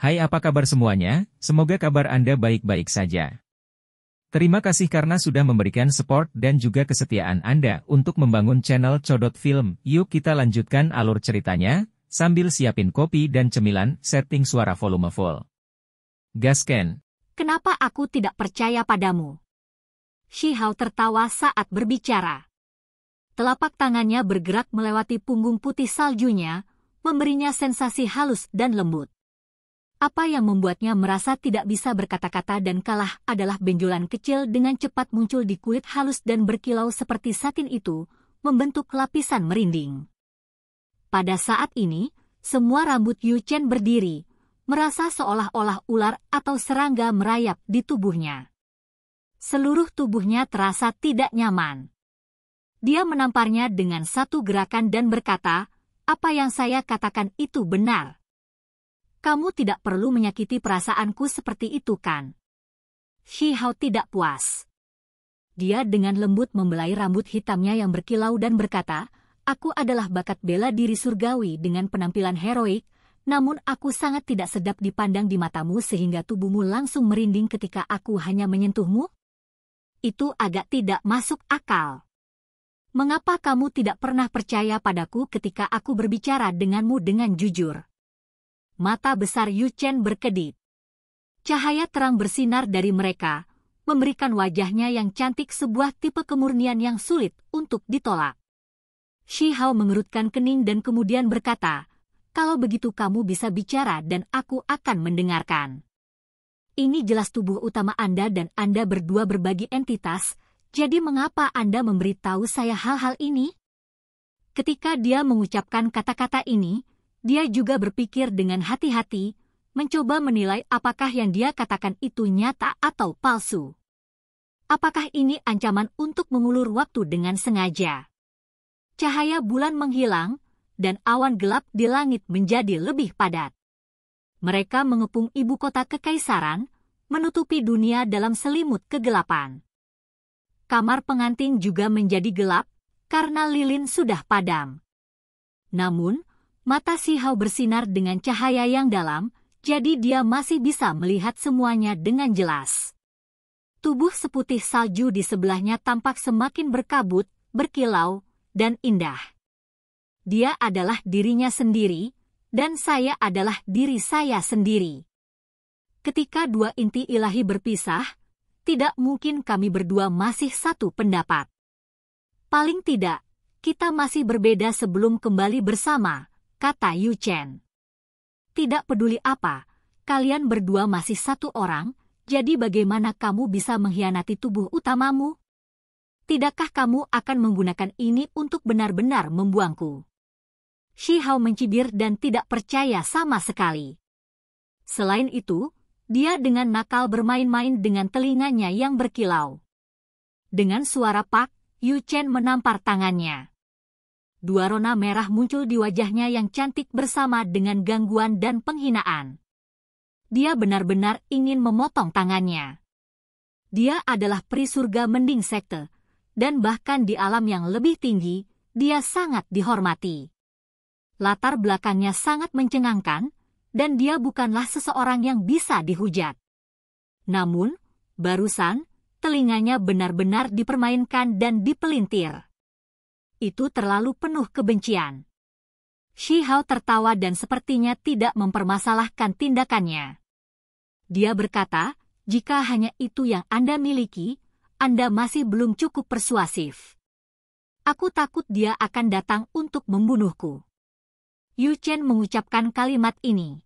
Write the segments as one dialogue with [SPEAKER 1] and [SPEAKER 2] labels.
[SPEAKER 1] Hai, apa kabar semuanya? Semoga kabar Anda baik-baik saja. Terima kasih karena sudah memberikan support dan juga kesetiaan Anda untuk membangun channel Codot Film. Yuk kita lanjutkan alur ceritanya, sambil siapin kopi dan cemilan, setting suara volume full. Gasken.
[SPEAKER 2] Kenapa aku tidak percaya padamu? Shihao tertawa saat berbicara. Telapak tangannya bergerak melewati punggung putih saljunya, memberinya sensasi halus dan lembut. Apa yang membuatnya merasa tidak bisa berkata-kata dan kalah adalah benjolan kecil dengan cepat muncul di kulit halus dan berkilau seperti satin itu, membentuk lapisan merinding. Pada saat ini, semua rambut Yu Chen berdiri, merasa seolah-olah ular atau serangga merayap di tubuhnya. Seluruh tubuhnya terasa tidak nyaman. Dia menamparnya dengan satu gerakan dan berkata, "Apa yang saya katakan itu benar. Kamu tidak perlu menyakiti perasaanku seperti itu kan?" Shihao tidak puas. Dia dengan lembut membelai rambut hitamnya yang berkilau dan berkata, "Aku adalah bakat bela diri surgawi dengan penampilan heroik, namun aku sangat tidak sedap dipandang di matamu sehingga tubuhmu langsung merinding ketika aku hanya menyentuhmu? Itu agak tidak masuk akal. Mengapa kamu tidak pernah percaya padaku ketika aku berbicara denganmu dengan jujur?" Mata besar Yu Chen berkedip. Cahaya terang bersinar dari mereka, memberikan wajahnya yang cantik sebuah tipe kemurnian yang sulit untuk ditolak. Shihao mengerutkan kening dan kemudian berkata, "Kalau begitu kamu bisa bicara dan aku akan mendengarkan. Ini jelas tubuh utama Anda dan Anda berdua berbagi entitas, jadi mengapa Anda memberitahu saya hal-hal ini?" Ketika dia mengucapkan kata-kata ini, dia juga berpikir dengan hati-hati, mencoba menilai apakah yang dia katakan itu nyata atau palsu. Apakah ini ancaman untuk mengulur waktu dengan sengaja? Cahaya bulan menghilang, dan awan gelap di langit menjadi lebih padat. Mereka mengepung ibu kota kekaisaran, menutupi dunia dalam selimut kegelapan. Kamar pengantin juga menjadi gelap, karena lilin sudah padam. Namun, mata Shihao bersinar dengan cahaya yang dalam, jadi dia masih bisa melihat semuanya dengan jelas. Tubuh seputih salju di sebelahnya tampak semakin berkabut, berkilau, dan indah. Dia adalah dirinya sendiri, dan saya adalah diri saya sendiri. Ketika dua inti ilahi berpisah, tidak mungkin kami berdua masih satu pendapat. Paling tidak, kita masih berbeda sebelum kembali bersama, kata Yu Chen. Tidak peduli apa, kalian berdua masih satu orang, jadi bagaimana kamu bisa mengkhianati tubuh utamamu? Tidakkah kamu akan menggunakan ini untuk benar-benar membuangku? Shihao mencibir dan tidak percaya sama sekali. Selain itu, dia dengan nakal bermain-main dengan telinganya yang berkilau. Dengan suara pak, Yu Chen menampar tangannya. Dua rona merah muncul di wajahnya yang cantik bersama dengan gangguan dan penghinaan. Dia benar-benar ingin memotong tangannya. Dia adalah peri surga mending sekte, dan bahkan di alam yang lebih tinggi, dia sangat dihormati. Latar belakangnya sangat mencengangkan, dan dia bukanlah seseorang yang bisa dihujat. Namun, barusan, telinganya benar-benar dipermainkan dan dipelintir. Itu terlalu penuh kebencian. Shihao tertawa dan sepertinya tidak mempermasalahkan tindakannya. Dia berkata, "Jika hanya itu yang Anda miliki, Anda masih belum cukup persuasif. Aku takut dia akan datang untuk membunuhku." Yu Chen mengucapkan kalimat ini.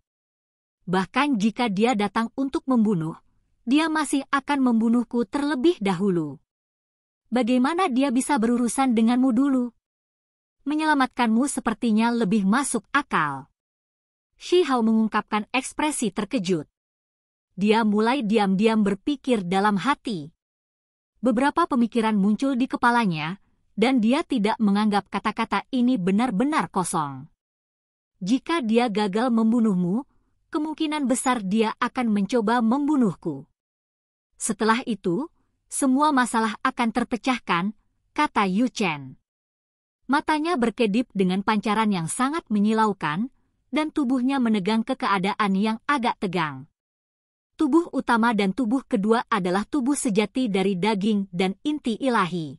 [SPEAKER 2] Bahkan jika dia datang untuk membunuh, dia masih akan membunuhku terlebih dahulu. Bagaimana dia bisa berurusan denganmu dulu? Menyelamatkanmu sepertinya lebih masuk akal. Shihao mengungkapkan ekspresi terkejut. Dia mulai diam-diam berpikir dalam hati. Beberapa pemikiran muncul di kepalanya, dan dia tidak menganggap kata-kata ini benar-benar kosong. Jika dia gagal membunuhmu, kemungkinan besar dia akan mencoba membunuhku. Setelah itu, semua masalah akan terpecahkan, kata Yu Chen. Matanya berkedip dengan pancaran yang sangat menyilaukan, dan tubuhnya menegang ke keadaan yang agak tegang. Tubuh utama dan tubuh kedua adalah tubuh sejati dari daging dan inti ilahi.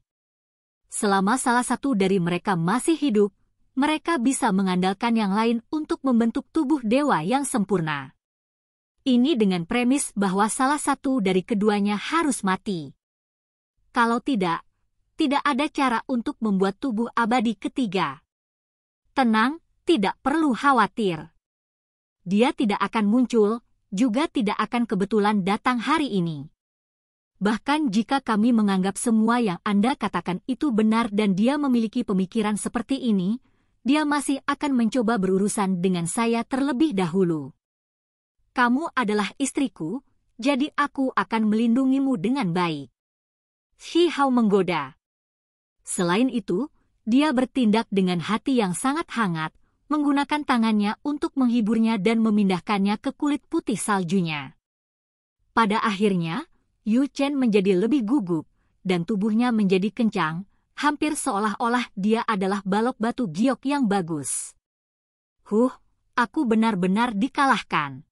[SPEAKER 2] Selama salah satu dari mereka masih hidup, mereka bisa mengandalkan yang lain untuk membentuk tubuh dewa yang sempurna. Ini dengan premis bahwa salah satu dari keduanya harus mati. Kalau tidak ada cara untuk membuat tubuh abadi ketiga. Tenang, tidak perlu khawatir. Dia tidak akan muncul, juga tidak akan kebetulan datang hari ini. Bahkan jika kami menganggap semua yang Anda katakan itu benar dan dia memiliki pemikiran seperti ini, dia masih akan mencoba berurusan dengan saya terlebih dahulu. Kamu adalah istriku, jadi aku akan melindungimu dengan baik. Shi Hao menggoda. Selain itu, dia bertindak dengan hati yang sangat hangat, menggunakan tangannya untuk menghiburnya dan memindahkannya ke kulit putih saljunya. Pada akhirnya, Yu Chen menjadi lebih gugup, dan tubuhnya menjadi kencang, hampir seolah-olah dia adalah balok batu giok yang bagus. Aku benar-benar dikalahkan.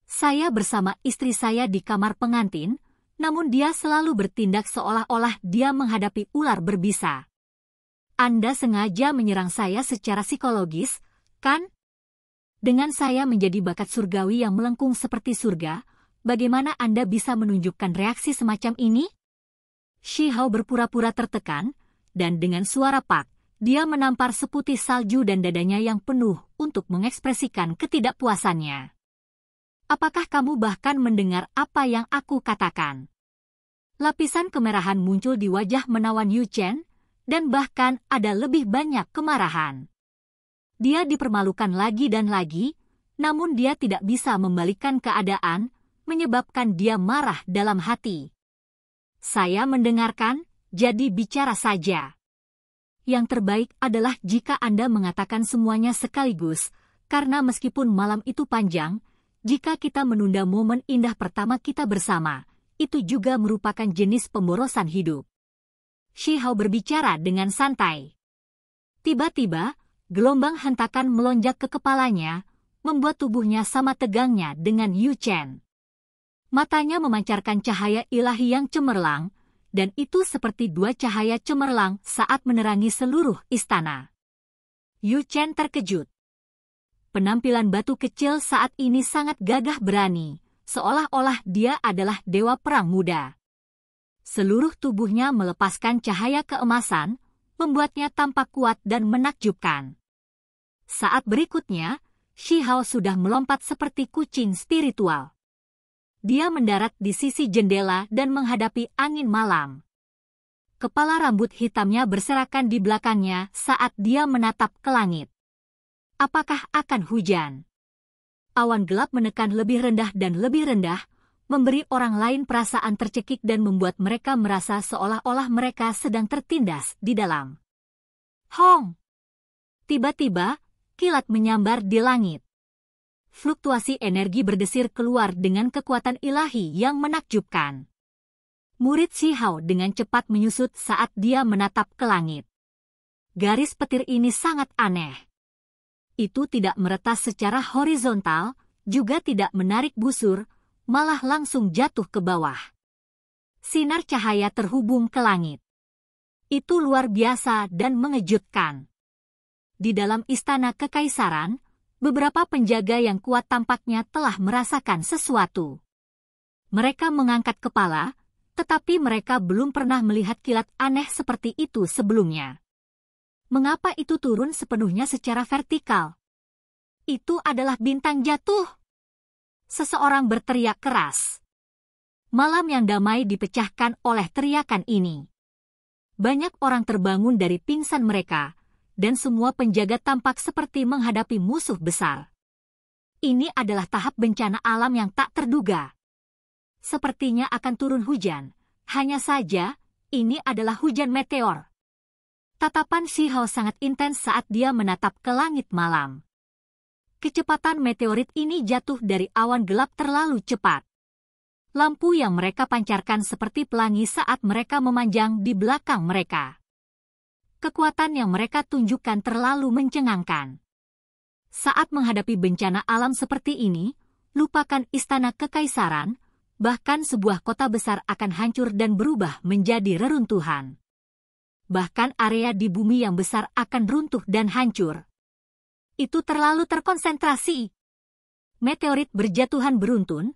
[SPEAKER 2] Saya bersama istri saya di kamar pengantin, namun dia selalu bertindak seolah-olah dia menghadapi ular berbisa. Anda sengaja menyerang saya secara psikologis, kan? Dengan saya menjadi bakat surgawi yang melengkung seperti surga, bagaimana Anda bisa menunjukkan reaksi semacam ini? Shi Hao berpura-pura tertekan, dan dengan suara pak, dia menampar seputih salju dan dadanya yang penuh untuk mengekspresikan ketidakpuasannya. Apakah kamu bahkan mendengar apa yang aku katakan? Lapisan kemerahan muncul di wajah menawan Yu Chen, dan bahkan ada lebih banyak kemarahan. Dia dipermalukan lagi dan lagi, namun dia tidak bisa membalikkan keadaan, menyebabkan dia marah dalam hati. Saya mendengarkan, jadi bicara saja. Yang terbaik adalah jika Anda mengatakan semuanya sekaligus, karena meskipun malam itu panjang, jika kita menunda momen indah pertama kita bersama, itu juga merupakan jenis pemborosan hidup. Shi Hao berbicara dengan santai. Tiba-tiba, gelombang hentakan melonjak ke kepalanya, membuat tubuhnya sama tegangnya dengan Yu Chen. Matanya memancarkan cahaya ilahi yang cemerlang, dan itu seperti dua cahaya cemerlang saat menerangi seluruh istana. Yu Chen terkejut. Penampilan batu kecil saat ini sangat gagah berani, seolah-olah dia adalah dewa perang muda. Seluruh tubuhnya melepaskan cahaya keemasan, membuatnya tampak kuat dan menakjubkan. Saat berikutnya, Shi Hao sudah melompat seperti kucing spiritual. Dia mendarat di sisi jendela dan menghadapi angin malam. Kepala rambut hitamnya berserakan di belakangnya saat dia menatap ke langit. Apakah akan hujan? Awan gelap menekan lebih rendah dan lebih rendah, memberi orang lain perasaan tercekik dan membuat mereka merasa seolah-olah mereka sedang tertindas di dalam. Hong! Tiba-tiba, kilat menyambar di langit. Fluktuasi energi berdesir keluar dengan kekuatan ilahi yang menakjubkan. Murid Shi Hao dengan cepat menyusut saat dia menatap ke langit. Garis petir ini sangat aneh. Itu tidak meretas secara horizontal, juga tidak menarik busur, malah langsung jatuh ke bawah. Sinar cahaya terhubung ke langit. Itu luar biasa dan mengejutkan. Di dalam istana kekaisaran, beberapa penjaga yang kuat tampaknya telah merasakan sesuatu. Mereka mengangkat kepala, tetapi mereka belum pernah melihat kilat aneh seperti itu sebelumnya. Mengapa itu turun sepenuhnya secara vertikal? Itu adalah bintang jatuh. Seseorang berteriak keras. Malam yang damai dipecahkan oleh teriakan ini. Banyak orang terbangun dari pingsan mereka, dan semua penjaga tampak seperti menghadapi musuh besar. Ini adalah tahap bencana alam yang tak terduga. Sepertinya akan turun hujan, hanya saja, ini adalah hujan meteor. Tatapan Shi Hao sangat intens saat dia menatap ke langit malam. Kecepatan meteorit ini jatuh dari awan gelap terlalu cepat. Lampu yang mereka pancarkan seperti pelangi saat mereka memanjang di belakang mereka. Kekuatan yang mereka tunjukkan terlalu mencengangkan. Saat menghadapi bencana alam seperti ini, lupakan istana kekaisaran, bahkan sebuah kota besar akan hancur dan berubah menjadi reruntuhan. Bahkan area di bumi yang besar akan runtuh dan hancur. Itu terlalu terkonsentrasi. Meteorit berjatuhan beruntun,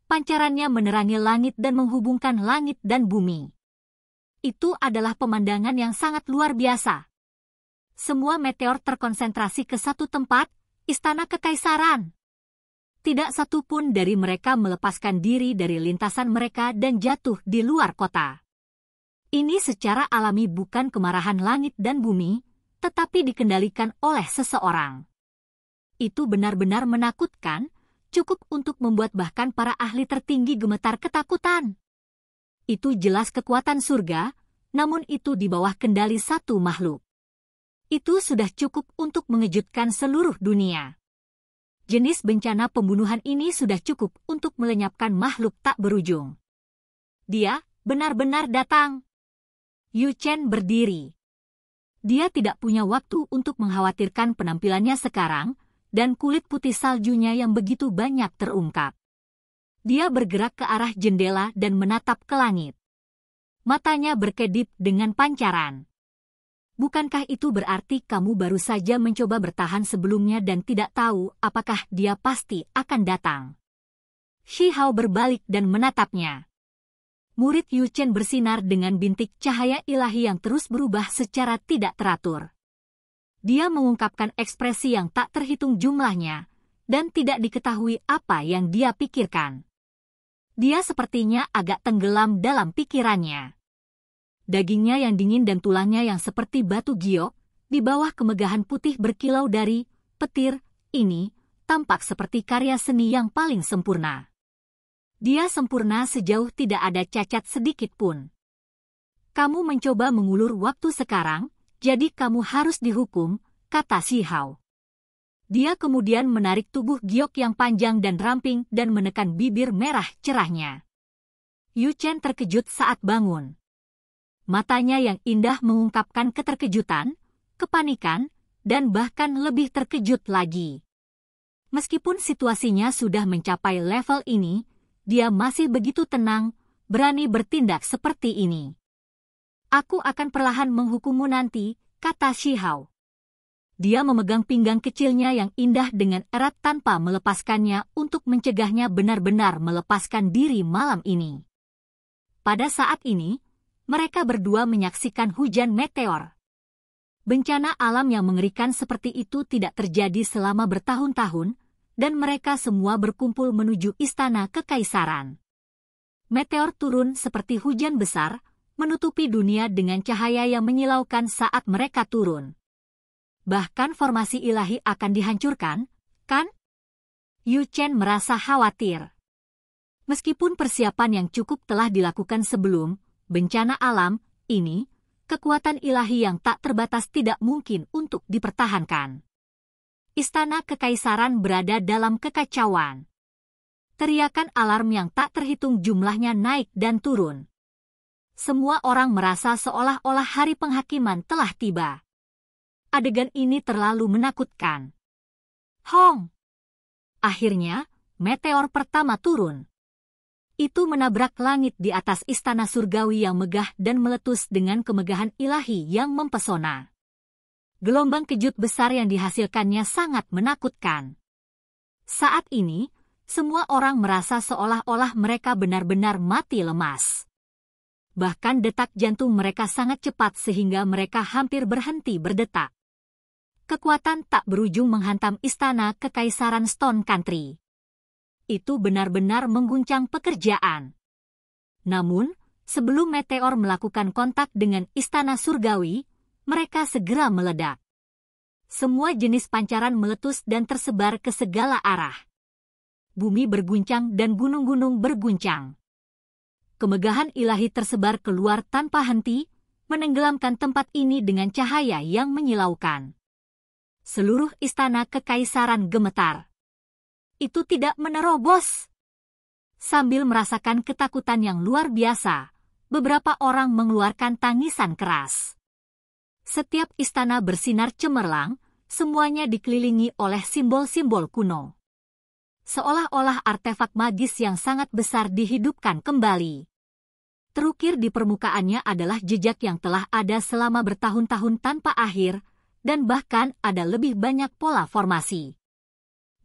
[SPEAKER 2] pancarannya menerangi langit dan menghubungkan langit dan bumi. Itu adalah pemandangan yang sangat luar biasa. Semua meteor terkonsentrasi ke satu tempat, istana kekaisaran. Tidak satu pun dari mereka melepaskan diri dari lintasan mereka dan jatuh di luar kota. Ini secara alami bukan kemarahan langit dan bumi, tetapi dikendalikan oleh seseorang. Itu benar-benar menakutkan, cukup untuk membuat bahkan para ahli tertinggi gemetar ketakutan. Itu jelas kekuatan surga, namun itu di bawah kendali satu makhluk. Itu sudah cukup untuk mengejutkan seluruh dunia. Jenis bencana pembunuhan ini sudah cukup untuk melenyapkan makhluk tak berujung. Dia benar-benar datang. Yu Chen berdiri. Dia tidak punya waktu untuk mengkhawatirkan penampilannya sekarang, dan kulit putih saljunya yang begitu banyak terungkap. Dia bergerak ke arah jendela dan menatap ke langit. Matanya berkedip dengan pancaran. Bukankah itu berarti kamu baru saja mencoba bertahan sebelumnya dan tidak tahu apakah dia pasti akan datang? Shi Hao berbalik dan menatapnya. Murid Yu Chen bersinar dengan bintik cahaya ilahi yang terus berubah secara tidak teratur. Dia mengungkapkan ekspresi yang tak terhitung jumlahnya, dan tidak diketahui apa yang dia pikirkan. Dia sepertinya agak tenggelam dalam pikirannya. Dagingnya yang dingin dan tulangnya yang seperti batu giok, di bawah kemegahan putih berkilau dari petir ini, tampak seperti karya seni yang paling sempurna. Dia sempurna sejauh tidak ada cacat sedikit pun. Kamu mencoba mengulur waktu sekarang, jadi kamu harus dihukum, kata Shi Hao. Dia kemudian menarik tubuh giok yang panjang dan ramping dan menekan bibir merah cerahnya. Yu Chen terkejut saat bangun. Matanya yang indah mengungkapkan keterkejutan, kepanikan, dan bahkan lebih terkejut lagi. Meskipun situasinya sudah mencapai level ini, dia masih begitu tenang, berani bertindak seperti ini. Aku akan perlahan menghukummu nanti, kata Shi Hao. Dia memegang pinggang kecilnya yang indah dengan erat tanpa melepaskannya untuk mencegahnya benar-benar melepaskan diri malam ini. Pada saat ini, mereka berdua menyaksikan hujan meteor. Bencana alam yang mengerikan seperti itu tidak terjadi selama bertahun-tahun, dan mereka semua berkumpul menuju istana kekaisaran. Meteor turun seperti hujan besar, menutupi dunia dengan cahaya yang menyilaukan saat mereka turun. Bahkan formasi ilahi akan dihancurkan, kan? Yu Chen merasa khawatir. Meskipun persiapan yang cukup telah dilakukan sebelum bencana alam ini, kekuatan ilahi yang tak terbatas tidak mungkin untuk dipertahankan. Istana kekaisaran berada dalam kekacauan. Teriakan alarm yang tak terhitung jumlahnya naik dan turun. Semua orang merasa seolah-olah hari penghakiman telah tiba. Adegan ini terlalu menakutkan. Hong! Akhirnya, meteor pertama turun. Itu menabrak langit di atas istana surgawi yang megah dan meletus dengan kemegahan ilahi yang mempesona. Gelombang kejut besar yang dihasilkannya sangat menakutkan. Saat ini, semua orang merasa seolah-olah mereka benar-benar mati lemas. Bahkan detak jantung mereka sangat cepat sehingga mereka hampir berhenti berdetak. Kekuatan tak berujung menghantam istana kekaisaran Stone Country. Itu benar-benar mengguncang pekerjaan. Namun, sebelum meteor melakukan kontak dengan istana surgawi, mereka segera meledak. Semua jenis pancaran meletus dan tersebar ke segala arah. Bumi berguncang dan gunung-gunung berguncang. Kemegahan ilahi tersebar keluar tanpa henti, menenggelamkan tempat ini dengan cahaya yang menyilaukan. Seluruh istana kekaisaran gemetar. Itu tidak menerobos. Sambil merasakan ketakutan yang luar biasa, beberapa orang mengeluarkan tangisan keras. Setiap istana bersinar cemerlang, semuanya dikelilingi oleh simbol-simbol kuno. Seolah-olah artefak magis yang sangat besar dihidupkan kembali. Terukir di permukaannya adalah jejak yang telah ada selama bertahun-tahun tanpa akhir, dan bahkan ada lebih banyak pola formasi.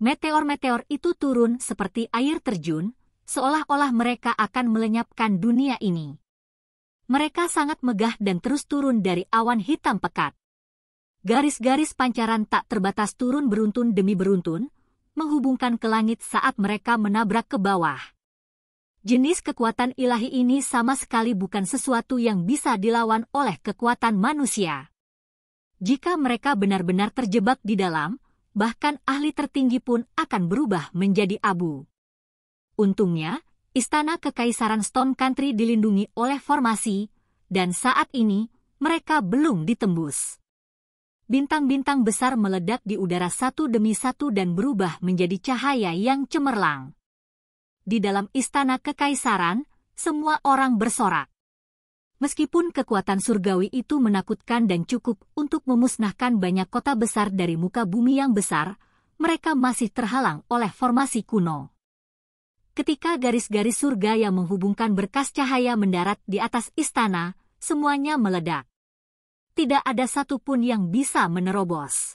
[SPEAKER 2] Meteor-meteor itu turun seperti air terjun, seolah-olah mereka akan melenyapkan dunia ini. Mereka sangat megah dan terus turun dari awan hitam pekat. Garis-garis pancaran tak terbatas turun beruntun demi beruntun, menghubungkan ke langit saat mereka menabrak ke bawah. Jenis kekuatan ilahi ini sama sekali bukan sesuatu yang bisa dilawan oleh kekuatan manusia. Jika mereka benar-benar terjebak di dalam, bahkan ahli tertinggi pun akan berubah menjadi abu. Untungnya, istana kekaisaran Stone Country dilindungi oleh formasi, dan saat ini, mereka belum ditembus. Bintang-bintang besar meledak di udara satu demi satu dan berubah menjadi cahaya yang cemerlang. Di dalam istana kekaisaran, semua orang bersorak. Meskipun kekuatan surgawi itu menakutkan dan cukup untuk memusnahkan banyak kota besar dari muka bumi yang besar, mereka masih terhalang oleh formasi kuno. Ketika garis-garis surga yang menghubungkan berkas cahaya mendarat di atas istana, semuanya meledak. Tidak ada satupun yang bisa menerobos.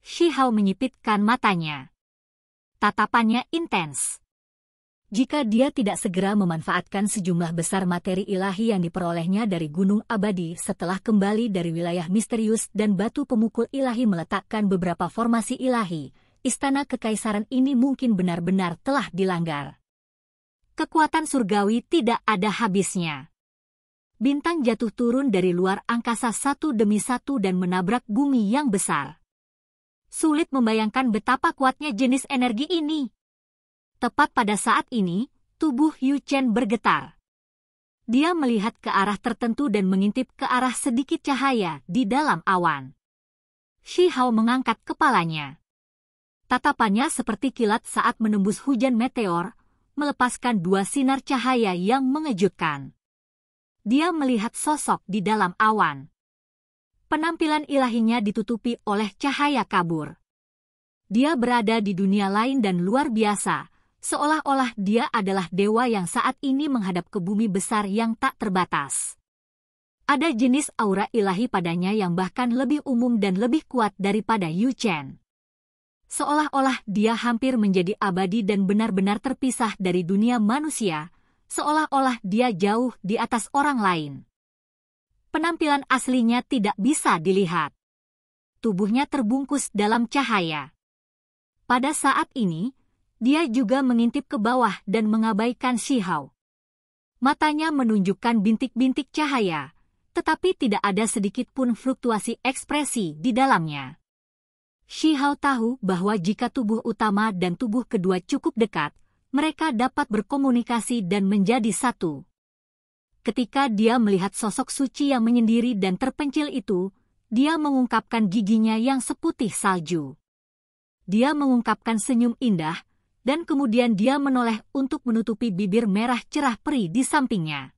[SPEAKER 2] Shi Hao menyipitkan matanya. Tatapannya intens. Jika dia tidak segera memanfaatkan sejumlah besar materi ilahi yang diperolehnya dari gunung abadi setelah kembali dari wilayah misterius dan batu pemukul ilahi meletakkan beberapa formasi ilahi, istana kekaisaran ini mungkin benar-benar telah dilanggar. Kekuatan surgawi tidak ada habisnya. Bintang jatuh turun dari luar angkasa satu demi satu dan menabrak bumi yang besar. Sulit membayangkan betapa kuatnya jenis energi ini. Tepat pada saat ini, tubuh Yu Chen bergetar. Dia melihat ke arah tertentu dan mengintip ke arah sedikit cahaya di dalam awan. Shi Hao mengangkat kepalanya. Tatapannya seperti kilat saat menembus hujan meteor, melepaskan dua sinar cahaya yang mengejutkan. Dia melihat sosok di dalam awan. Penampilan ilahinya ditutupi oleh cahaya kabur. Dia berada di dunia lain dan luar biasa, seolah-olah dia adalah dewa yang saat ini menghadap ke bumi besar yang tak terbatas. Ada jenis aura ilahi padanya yang bahkan lebih umum dan lebih kuat daripada Yu Chen. Seolah-olah dia hampir menjadi abadi dan benar-benar terpisah dari dunia manusia, seolah-olah dia jauh di atas orang lain. Penampilan aslinya tidak bisa dilihat. Tubuhnya terbungkus dalam cahaya. Pada saat ini, dia juga mengintip ke bawah dan mengabaikan Shi Hao. Matanya menunjukkan bintik-bintik cahaya, tetapi tidak ada sedikit pun fluktuasi ekspresi di dalamnya. Shi Hao tahu bahwa jika tubuh utama dan tubuh kedua cukup dekat, mereka dapat berkomunikasi dan menjadi satu. Ketika dia melihat sosok suci yang menyendiri dan terpencil itu, dia mengungkapkan giginya yang seputih salju. Dia mengungkapkan senyum indah, dan kemudian dia menoleh untuk menutupi bibir merah cerah peri di sampingnya.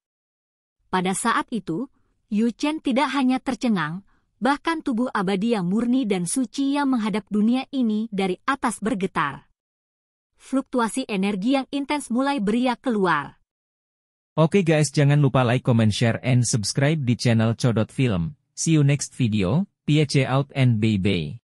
[SPEAKER 2] Pada saat itu, Yu Chen tidak hanya tercengang, bahkan tubuh abadi yang murni dan suci yang menghadap dunia ini dari atas bergetar. Fluktuasi energi yang intens mulai beriak keluar.
[SPEAKER 1] Oke guys, jangan lupa like, comment, share, and subscribe di channel Codot Film. See you next video, peace out and bye-bye.